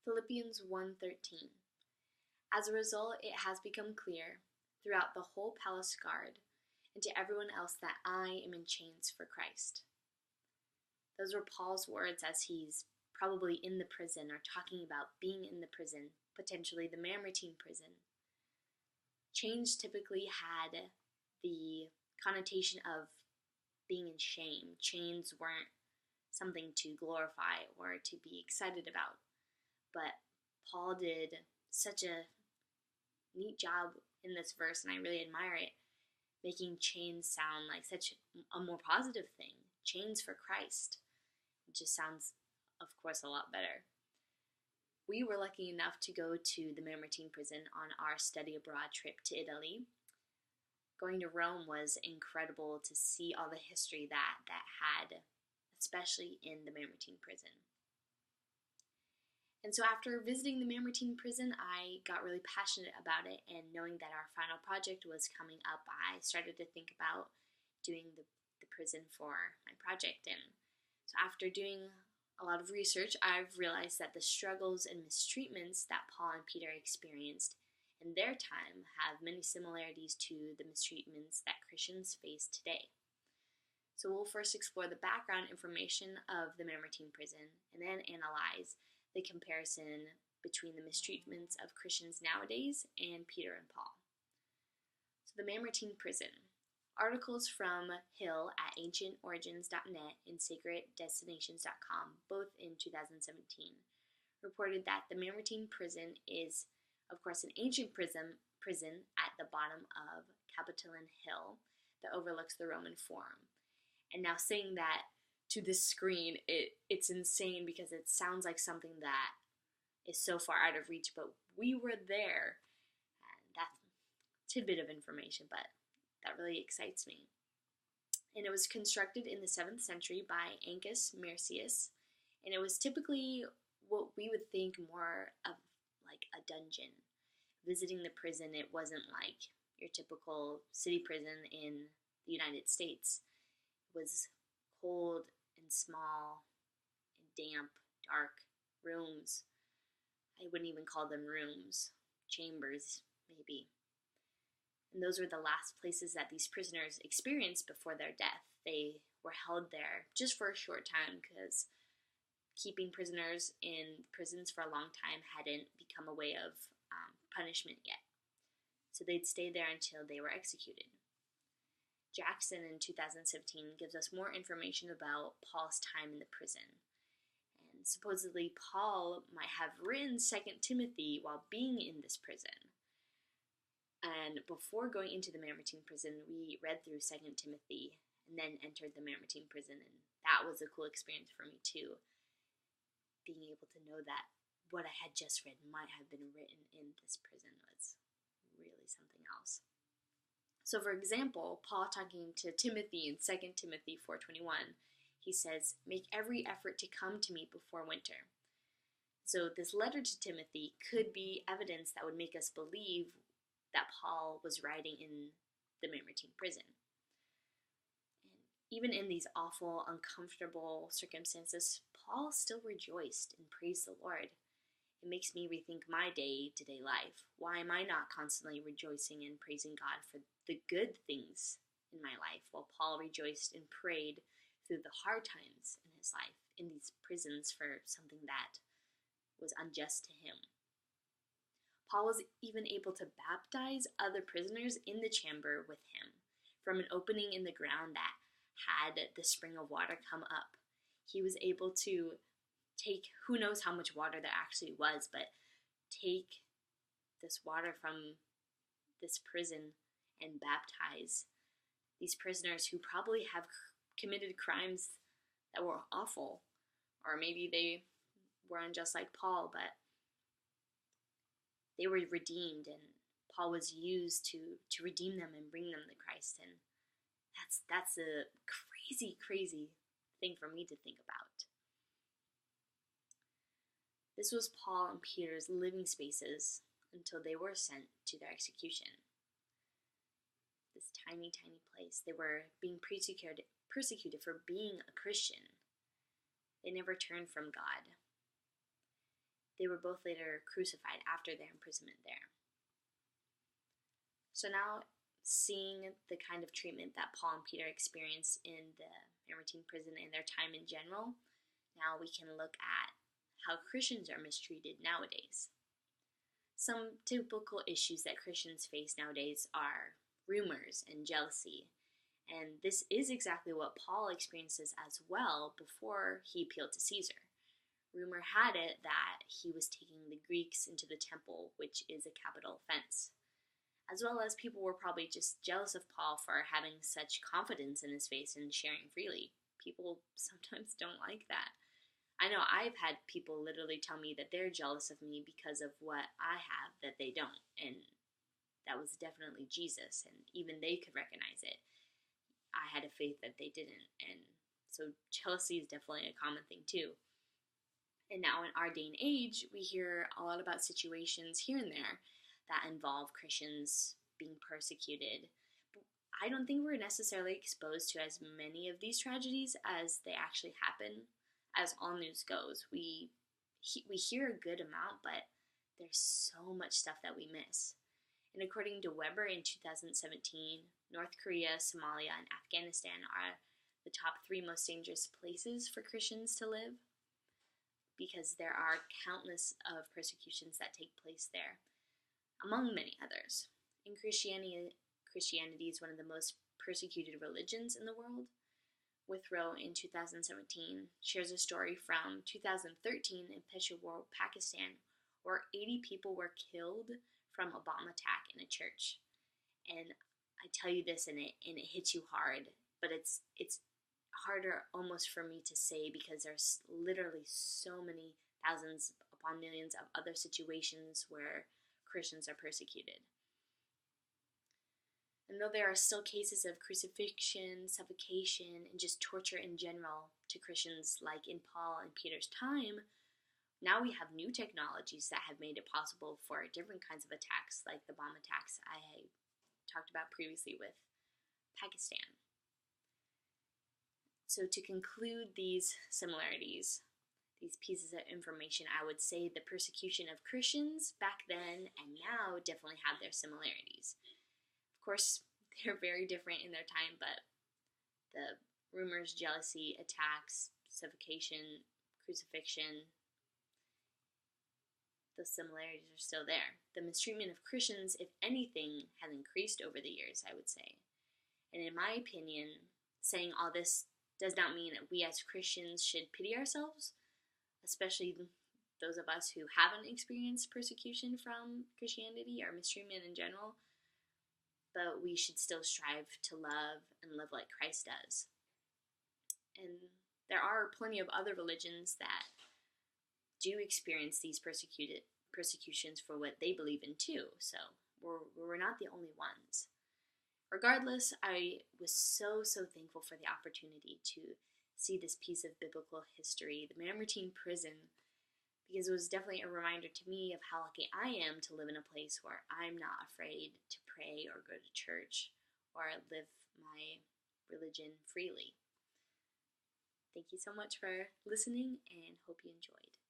Philippians 1:13. As a result, it has become clear throughout the whole palace guard and to everyone else that I am in chains for Christ. Those were Paul's words as he's probably in the prison or talking about being in the prison, potentially the Mamertine prison. Chains typically had the connotation of being in shame. Chains weren't something to glorify or to be excited about. But Paul did such a neat job in this verse, and I really admire it, making chains sound like such a more positive thing. Chains for Christ. It just sounds, of course, a lot better. We were lucky enough to go to the Mamertine prison on our study abroad trip to Italy. Going to Rome was incredible to see all the history that had, especially in the Mamertine prison. And so after visiting the Mamertine prison, I got really passionate about it, and knowing that our final project was coming up, I started to think about doing the prison for my project. And so after doing a lot of research, I've realized that the struggles and mistreatments that Paul and Peter experienced in their time have many similarities to the mistreatments that Christians face today. So we'll first explore the background information of the Mamertine prison and then analyze the comparison between the mistreatments of Christians nowadays and Peter and Paul. So the Mamertine prison. Articles from Hill at ancientorigins.net and sacreddestinations.com, both in 2017, reported that the Mamertine prison is, of course, an ancient prison at the bottom of Capitoline Hill that overlooks the Roman Forum. And now saying that to this screen, it's insane because it sounds like something that is so far out of reach, but we were there. And that's a tidbit of information, but that really excites me. And it was constructed in the 7th century by Ancus Marcius, and it was typically what we would think more of like a dungeon. Visiting the prison, it wasn't like your typical city prison in the United States. It was cold and small and damp, dark rooms. I wouldn't even call them rooms, chambers maybe. And those were the last places that these prisoners experienced before their death. They were held there just for a short time because keeping prisoners in prisons for a long time hadn't become a way of punishment yet. So they'd stay there until they were executed. Jackson in 2017 gives us more information about Paul's time in the prison. And supposedly Paul might have written 2 Timothy while being in this prison. And before going into the Mamertine prison, we read through 2 Timothy and then entered the Mamertine prison. And that was a cool experience for me too. Being able to know that what I had just read might have been written in this prison was really something else. So for example, Paul talking to Timothy in 2 Timothy 4:21, he says, "Make every effort to come to me before winter." So this letter to Timothy could be evidence that would make us believe that Paul was writing in the Mamertine prison. And even in these awful, uncomfortable circumstances, Paul still rejoiced and praised the Lord. It makes me rethink my day-to-day life. Why am I not constantly rejoicing and praising God for the good things in my life, while Paul rejoiced and prayed through the hard times in his life, in these prisons for something that was unjust to him? Paul was even able to baptize other prisoners in the chamber with him from an opening in the ground that had the spring of water come up. He was able to take, who knows how much water there actually was, but take this water from this prison and baptize these prisoners who probably have committed crimes that were awful, or maybe they were unjust like Paul, but they were redeemed, and Paul was used to redeem them and bring them to Christ. And that's a crazy thing for me to think about. This was Paul and Peter's living spaces until they were sent to their execution. This tiny place. They were being persecuted for being a Christian. They never turned from God. they were both later crucified after their imprisonment there. So now, seeing the kind of treatment that Paul and Peter experienced in the Mamertine prison and their time in general, now we can look at how Christians are mistreated nowadays. Some typical issues that Christians face nowadays are rumors and jealousy, and this is exactly what Paul experiences as well before he appealed to Caesar. Rumor had it that he was taking the Greeks into the temple, which is a capital offense. As well as people were probably just jealous of Paul for having such confidence in his faith and sharing freely. People sometimes don't like that. I know I've had people literally tell me that they're jealous of me because of what I have that they don't, and that was definitely Jesus, and even they could recognize it. I had a faith that they didn't, and so jealousy is definitely a common thing too. And now in our day and age, we hear a lot about situations here and there that involve Christians being persecuted. But I don't think we're necessarily exposed to as many of these tragedies as they actually happen. As all news goes, we hear a good amount, but there's so much stuff that we miss. And according to Weber in 2017, North Korea, Somalia, and Afghanistan are the top 3 most dangerous places for Christians to live, because there are countless of persecutions that take place there, among many others. And Christianity is one of the most persecuted religions in the world. Withrow in 2017 shares a story from 2013 in Peshawar, Pakistan, where 80 people were killed from a bomb attack in a church. And I tell you this and it hits you hard, but it's harder almost for me to say because there's literally so many thousands upon millions of other situations where Christians are persecuted. And though there are still cases of crucifixion, suffocation, and just torture in general to Christians like in Paul and Peter's time, now we have new technologies that have made it possible for different kinds of attacks, like the bomb attacks I talked about previously with Pakistan. So to conclude these similarities, these pieces of information, I would say the persecution of Christians back then and now definitely have their similarities. Of course, they're very different in their time, but the rumors, jealousy, attacks, suffocation, crucifixion, the similarities are still there. The mistreatment of Christians, if anything, has increased over the years, I would say. And in my opinion, saying all this does not mean that we as Christians should pity ourselves, especially those of us who haven't experienced persecution from Christianity or mistreatment in general. But we should still strive to love and live like Christ does. And there are plenty of other religions that do experience these persecutions for what they believe in too, so we're not the only ones. Regardless, I was so thankful for the opportunity to see this piece of biblical history, the Mamertine Prison, because it was definitely a reminder to me of how lucky I am to live in a place where I'm not afraid to pray or go to church or live my religion freely. Thank you so much for listening and hope you enjoyed.